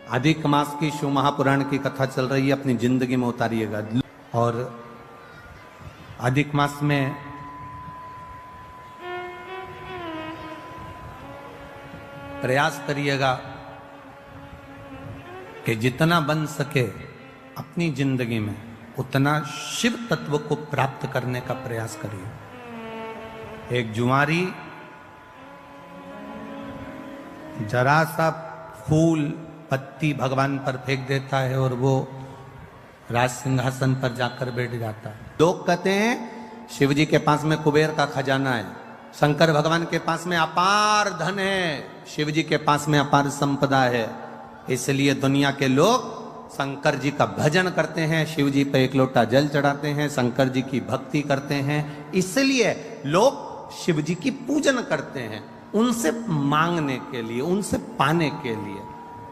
अधिक मास की शिव महापुराण की कथा चल रही है, अपनी जिंदगी में उतारिएगा। और अधिक मास में प्रयास करिएगा कि जितना बन सके अपनी जिंदगी में उतना शिव तत्व को प्राप्त करने का प्रयास करिए। एक जुआरी जरा सा फूल पत्ती भगवान पर फेंक देता है और वो राज सिंहासन पर जाकर बैठ जाता है। लोग कहते हैं शिव जी के पास में कुबेर का खजाना है, शंकर भगवान के पास में अपार धन है, शिव जी के पास में अपार संपदा है। इसलिए दुनिया के लोग शंकर जी का भजन करते हैं, शिव जी पे एक लोटा जल चढ़ाते हैं, शंकर जी की भक्ति करते हैं। इसलिए लोग शिव जी की पूजन करते हैं, उनसे मांगने के लिए, उनसे पाने के लिए।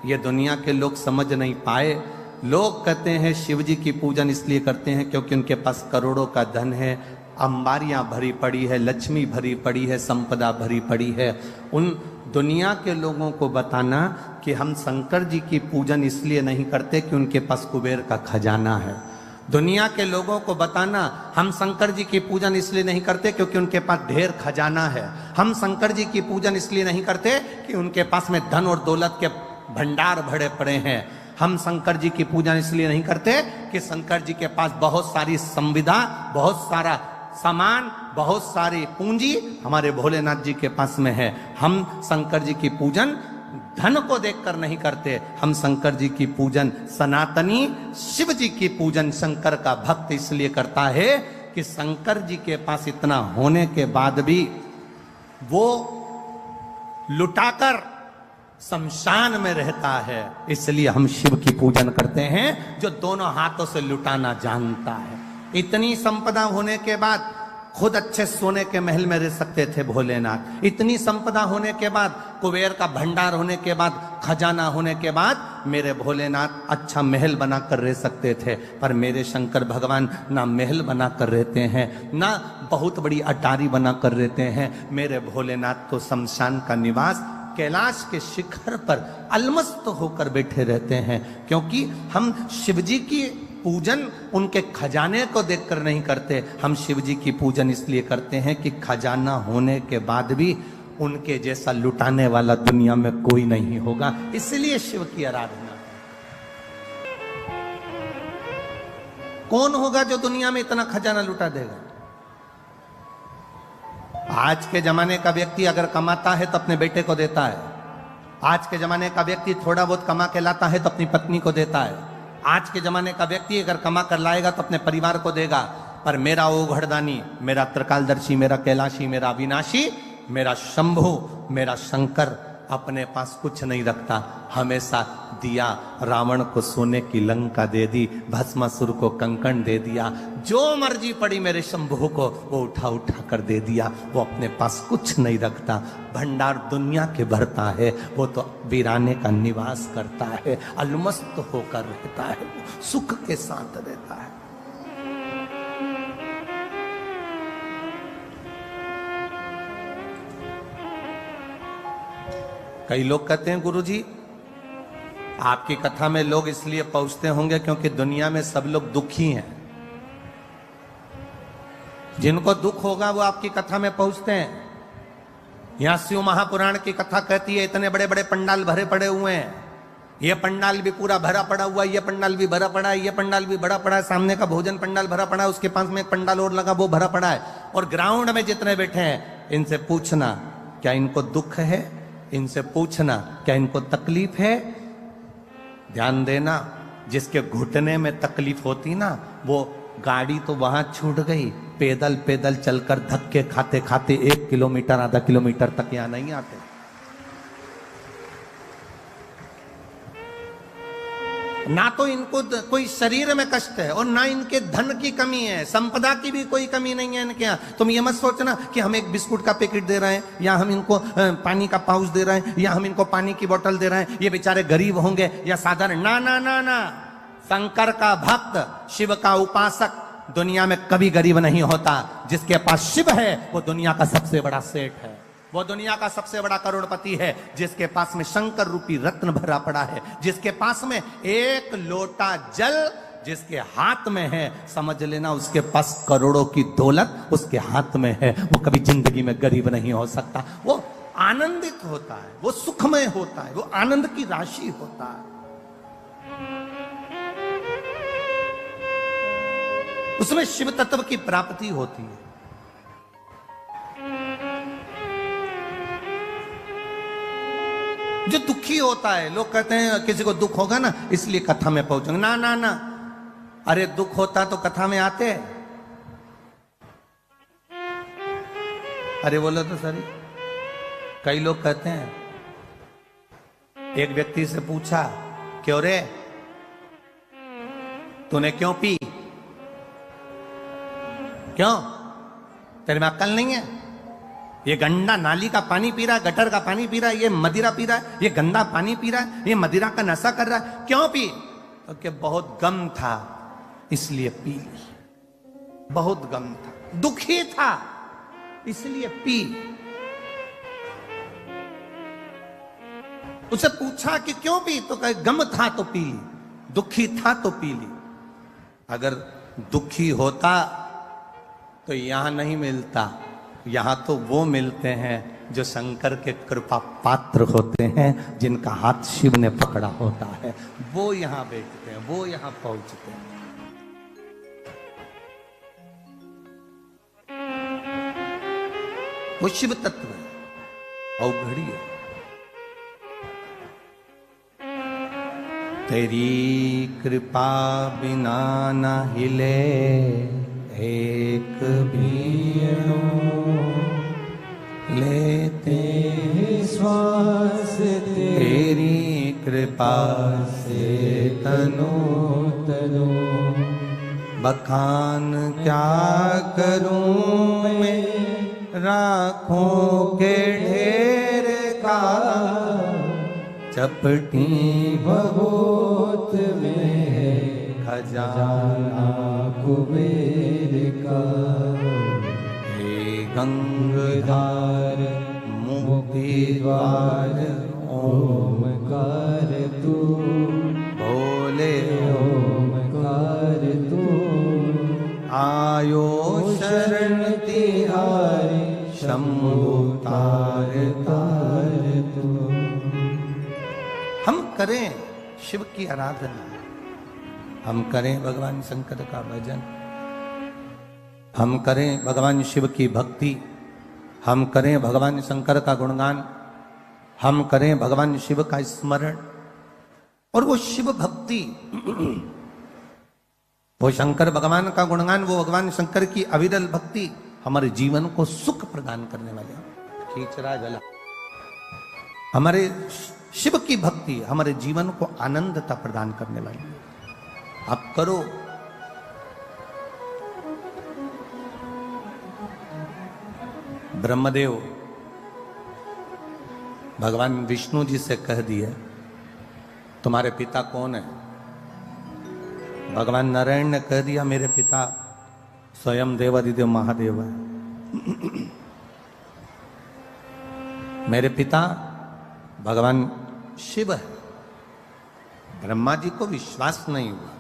ये दुनिया के लोग समझ नहीं पाए। लोग कहते हैं शिव जी की पूजन इसलिए करते हैं क्योंकि उनके पास करोड़ों का धन है, अंबारियां भरी पड़ी है, लक्ष्मी भरी पड़ी है, संपदा भरी पड़ी है। उन दुनिया के लोगों को बताना कि हम शंकर जी की पूजन इसलिए नहीं करते कि उनके पास कुबेर का खजाना है। दुनिया के लोगों को बताना हम शंकर जी की पूजन इसलिए नहीं करते क्योंकि उनके पास ढेर खजाना है। हम शंकर जी की पूजन इसलिए नहीं करते कि उनके पास में धन और दौलत के भंडार भरे पड़े हैं। हम शंकर जी की पूजन इसलिए नहीं करते कि शंकर जी के पास बहुत सारी संविदा, बहुत सारा सामान, बहुत सारी पूंजी हमारे भोलेनाथ जी के पास में है। हम शंकर जी की पूजन धन को देखकर नहीं करते, हम शंकर जी की पूजन सनातनी शिव जी की पूजन शंकर का भक्त इसलिए करता है कि शंकर जी के पास इतना होने के बाद भी वो लुटाकर शमशान में रहता है। इसलिए हम शिव की पूजन करते हैं जो दोनों हाथों से लुटाना जानता है। इतनी संपदा होने के बाद खुद अच्छे सोने के महल में रह सकते थे भोलेनाथ। इतनी संपदा होने के बाद, कुबेर का भंडार होने के बाद, खजाना होने के बाद मेरे भोलेनाथ अच्छा महल बनाकर रह सकते थे। पर मेरे शंकर भगवान ना महल बनाकर रहते हैं, ना बहुत बड़ी अटारी बनाकर रहते हैं। मेरे भोलेनाथ तो शमशान का निवास कैलाश के शिखर पर अलमस्त होकर बैठे रहते हैं। क्योंकि हम शिव जी की पूजन उनके खजाने को देखकर नहीं करते, हम शिव जी की पूजन इसलिए करते हैं कि खजाना होने के बाद भी उनके जैसा लुटाने वाला दुनिया में कोई नहीं होगा। इसलिए शिव की आराधना। कौन होगा जो दुनिया में इतना खजाना लुटा देगा? आज के जमाने का व्यक्ति अगर कमाता है तो अपने बेटे को देता है। आज के जमाने का व्यक्ति थोड़ा बहुत कमा के लाता है तो अपनी पत्नी को देता है। आज के जमाने का व्यक्ति अगर कमा कर लाएगा तो अपने परिवार को देगा। पर मेरा ओघड़दानी, मेरा त्रिकालदर्शी, मेरा कैलाशी, मेरा अविनाशी, मेरा शंभु, मेरा शंकर अपने पास कुछ नहीं रखता। हमेशा दिया, रावण को सोने की लंका दे दी, भस्मासुर को कंकण दे दिया, जो मर्जी पड़ी मेरे शंभु को वो उठा उठा कर दे दिया। वो अपने पास कुछ नहीं रखता। भंडार दुनिया के भरता है, वो तो वीराने का निवास करता है, अलमस्त होकर रहता है, सुख के साथ रहता है। कई लोग कहते हैं गुरुजी आपकी कथा में लोग इसलिए पहुंचते होंगे क्योंकि दुनिया में सब लोग दुखी हैं। जिनको दुख होगा वो आपकी कथा में पहुंचते हैं। यहां शिव महापुराण की कथा कहती है इतने बड़े बड़े पंडाल भरे पड़े हुए हैं, ये पंडाल भी पूरा भरा पड़ा हुआ है, ये पंडाल भी भरा पड़ा है, ये पंडाल भी भरा पड़ा है, सामने का भोजन पंडाल भरा पड़ा है, उसके पास में एक पंडाल और लगा वो भरा पड़ा है। और ग्राउंड में जितने बैठे हैं इनसे पूछना क्या इनको दुख है, इनसे पूछना क्या इनको तकलीफ है। ध्यान देना, जिसके घुटने में तकलीफ होती ना वो गाड़ी तो वहां छूट गई, पैदल पैदल चलकर धक्के खाते खाते 1 किलोमीटर आधा किलोमीटर तक यहां नहीं आते। ना तो इनको कोई शरीर में कष्ट है और ना इनके धन की कमी है, संपदा की भी कोई कमी नहीं है इनके यहाँ। तुम ये मत सोचना कि हम एक बिस्कुट का पैकेट दे रहे हैं या हम इनको पानी का पाउच दे रहे हैं या हम इनको पानी की बोतल दे रहे हैं, ये बेचारे गरीब होंगे या साधारण। ना ना ना ना, शंकर का भक्त, शिव का उपासक दुनिया में कभी गरीब नहीं होता। जिसके पास शिव है वो दुनिया का सबसे बड़ा सेठ है। वो दुनिया का सबसे बड़ा करोड़पति है जिसके पास में शंकर रूपी रत्न भरा पड़ा है, जिसके पास में एक लोटा जल जिसके हाथ में है, समझ लेना उसके पास करोड़ों की दौलत उसके हाथ में है। वो कभी जिंदगी में गरीब नहीं हो सकता। वो आनंदित होता है, वो सुखमय होता है, वो आनंद की राशि होता है। उसमें शिव तत्व की प्राप्ति होती है। जो दुखी होता है, लोग कहते हैं किसी को दुख होगा ना इसलिए कथा में पहुंचेंगे। ना ना ना, अरे दुख होता तो कथा में आते। अरे बोलो तो सर, कई लोग कहते हैं, एक व्यक्ति से पूछा, क्यों रे तूने क्यों पी, क्यों तेरे में अक्ल नहीं है? ये गंदा नाली का पानी पी रहा है, गटर का पानी पी रहा है, ये मदिरा पी रहा है, ये गंदा पानी पी रहा है, ये मदिरा का नशा कर रहा है, क्यों पी? तो कि बहुत गम था इसलिए पी ली। बहुत गम था, दुखी था इसलिए पी। उसे पूछा कि क्यों पी, तो कहे गम था तो पी ली, दुखी था तो पी ली। अगर दुखी होता तो यहां नहीं मिलता, यहां तो वो मिलते हैं जो शंकर के कृपा पात्र होते हैं, जिनका हाथ शिव ने पकड़ा होता है। वो यहां बैठते हैं, वो यहां पहुंचते हैं। वो शिव तत्व है, अवघड़ी है। तेरी कृपा बिना न हिले एक भी लेते श्वास, तेरी कृपा से तनो तनो, बखान क्या करूं मैं राखों के ढेर का, चपटी बहुत में खजाना कुबेर का। हे गंगाधार मुक्ति द्वार ओमकार तू, बोले ओमकार तू, आयो शरण तिहारी शंभु तार तार तू। हम करें शिव की आराधना, हम करें भगवान शंकर का भजन, हम करें भगवान शिव की भक्ति, हम करें भगवान शंकर का गुणगान, हम करें भगवान शिव का स्मरण। और वो शिव भक्ति, वो शंकर भगवान का गुणगान, वो भगवान शंकर की अविरल भक्ति हमारे जीवन को सुख प्रदान करने वाले। खींचरा जला, हमारे शिव की भक्ति हमारे जीवन को आनंदता प्रदान करने वाली। आप करो। ब्रह्मदेव भगवान विष्णु जी से कह दिया, तुम्हारे पिता कौन है? भगवान नारायण ने कह दिया, मेरे पिता स्वयं देवादिदेव महादेव है। मेरे पिता भगवान शिव है। ब्रह्मा जी को विश्वास नहीं हुआ,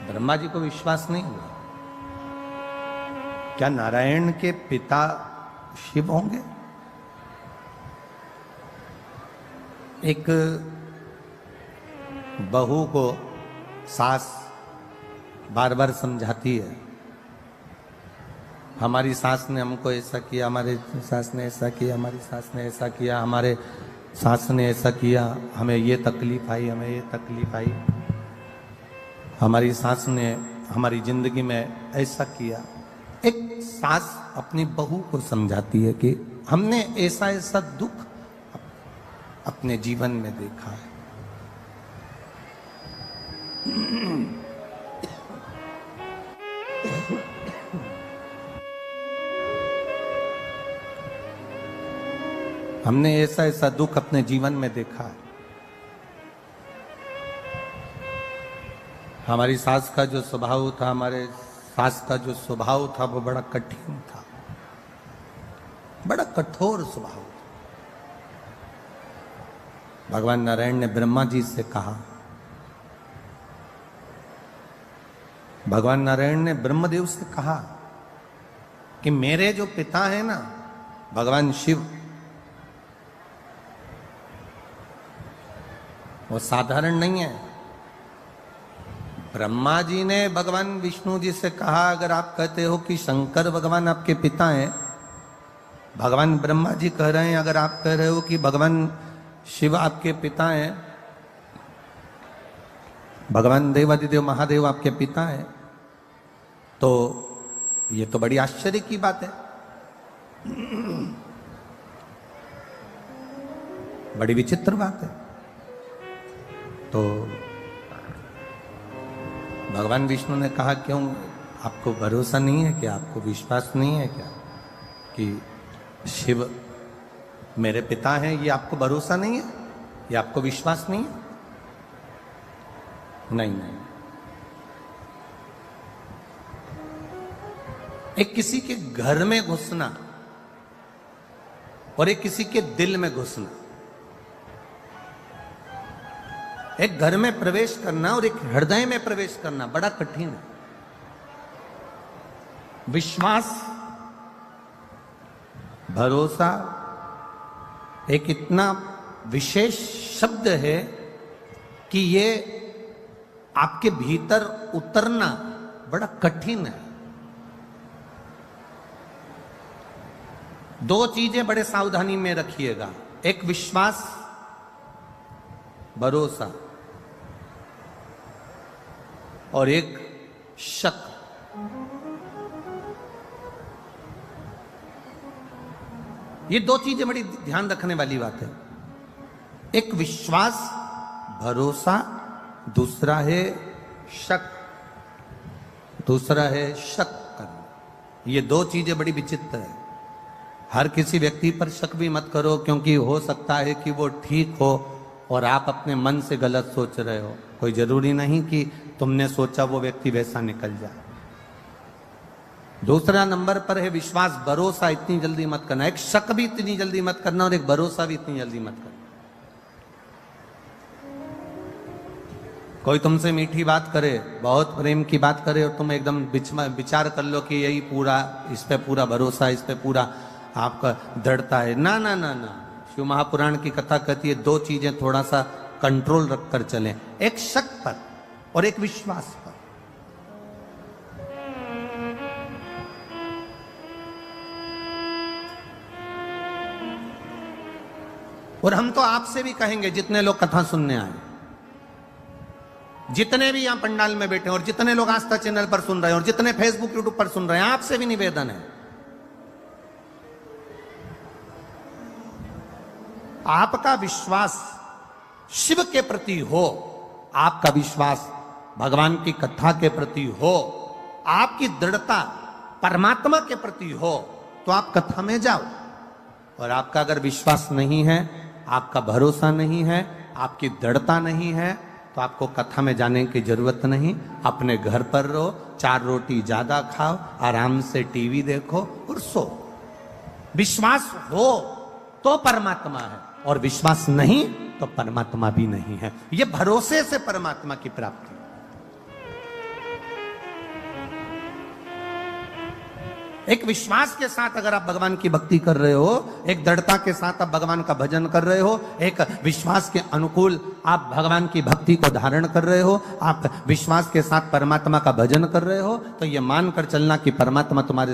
ब्रह्मा जी को विश्वास नहीं हुआ। क्या नारायण के पिता शिव होंगे? एक बहू को सास बार बार समझाती है, हमारी सास ने हमको ऐसा किया, हमारे सास ने ऐसा किया, हमारी सास ने ऐसा किया, हमारे सास ने ऐसा किया, हमें ये तकलीफ आई, हमें ये तकलीफ आई, हमारी सास ने हमारी जिंदगी में ऐसा किया। एक सास अपनी बहू को समझाती है कि हमने ऐसा ऐसा दुख अपने जीवन में देखा है। हमने ऐसा ऐसा दुख अपने जीवन में देखा है। हमारी सास का जो स्वभाव था, हमारे सास का जो स्वभाव था वो बड़ा कठिन था। बड़ा कठोर स्वभाव। भगवान नारायण ने ब्रह्मा जी से कहा, भगवान नारायण ने ब्रह्मदेव से कहा कि मेरे जो पिता है ना भगवान शिव, वो साधारण नहीं है। ब्रह्मा जी ने भगवान विष्णु जी से कहा, अगर आप कहते हो कि शंकर भगवान आपके पिता हैं, भगवान ब्रह्मा जी कह रहे हैं अगर आप कह रहे हो कि भगवान शिव आपके पिता हैं, भगवान देवादिदेव महादेव आपके पिता हैं, तो ये तो बड़ी आश्चर्य की बात है, बड़ी विचित्र बात है। तो भगवान विष्णु ने कहा, क्यों आपको भरोसा नहीं है क्या, आपको विश्वास नहीं है क्या कि शिव मेरे पिता हैं? ये आपको भरोसा नहीं है, ये आपको विश्वास नहीं है? नहीं। एक किसी के घर में घुसना और एक किसी के दिल में घुसना, एक घर में प्रवेश करना और एक हृदय में प्रवेश करना बड़ा कठिन है। विश्वास, भरोसा एक इतना विशेष शब्द है कि ये आपके भीतर उतरना बड़ा कठिन है। दो चीजें बड़े सावधानी में रखिएगा, एक विश्वास, भरोसा, और एक शक। ये दो चीजें बड़ी ध्यान रखने वाली बात है। एक विश्वास, भरोसा, दूसरा है शक, दूसरा है शक करना। ये दो चीजें बड़ी विचित्र है। हर किसी व्यक्ति पर शक भी मत करो, क्योंकि हो सकता है कि वो ठीक हो और आप अपने मन से गलत सोच रहे हो। कोई जरूरी नहीं कि तुमने सोचा वो व्यक्ति वैसा निकल जाए। दूसरा नंबर पर है विश्वास, भरोसा इतनी जल्दी मत करना। एक शक भी इतनी जल्दी मत करना और एक भरोसा भी इतनी जल्दी मत करना। कोई तुमसे मीठी बात करे, बहुत प्रेम की बात करे, और तुम एकदम विचार कर लो कि यही पूरा, इस पे पूरा भरोसा, इस पे पूरा आपका दृढ़ता है। ना ना ना ना, शिव महापुराण की कथा कहती है दो चीजें थोड़ा सा कंट्रोल रखकर चलें, एक शक पर और एक विश्वास पर। और हम तो आपसे भी कहेंगे, जितने लोग कथा सुनने आए, जितने भी यहां पंडाल में बैठे हैं, और जितने लोग आस्था चैनल पर सुन रहे हैं, और जितने फेसबुक यूट्यूब पर सुन रहे हैं, आपसे भी निवेदन है, आपका विश्वास शिव के प्रति हो, आपका विश्वास भगवान की कथा के प्रति हो, आपकी दृढ़ता परमात्मा के प्रति हो, तो आप कथा में जाओ। और आपका अगर विश्वास नहीं है, आपका भरोसा नहीं है, आपकी दृढ़ता नहीं है, तो आपको कथा में जाने की जरूरत नहीं। अपने घर पर रहो, 4 रोटी ज्यादा खाओ, आराम से टीवी देखो और सो। विश्वास हो तो परमात्मा है, और विश्वास नहीं तो परमात्मा भी नहीं है। यह भरोसे से परमात्मा की प्राप्ति। एक विश्वास के साथ अगर आप भगवान की भक्ति कर रहे हो, एक दृढ़ता के साथ आप भगवान का भजन कर रहे हो, एक विश्वास के अनुकूल आप भगवान की भक्ति को धारण कर रहे हो, आप विश्वास के साथ परमात्मा का भजन कर रहे हो, तो यह मानकर चलना कि परमात्मा तुम्हारे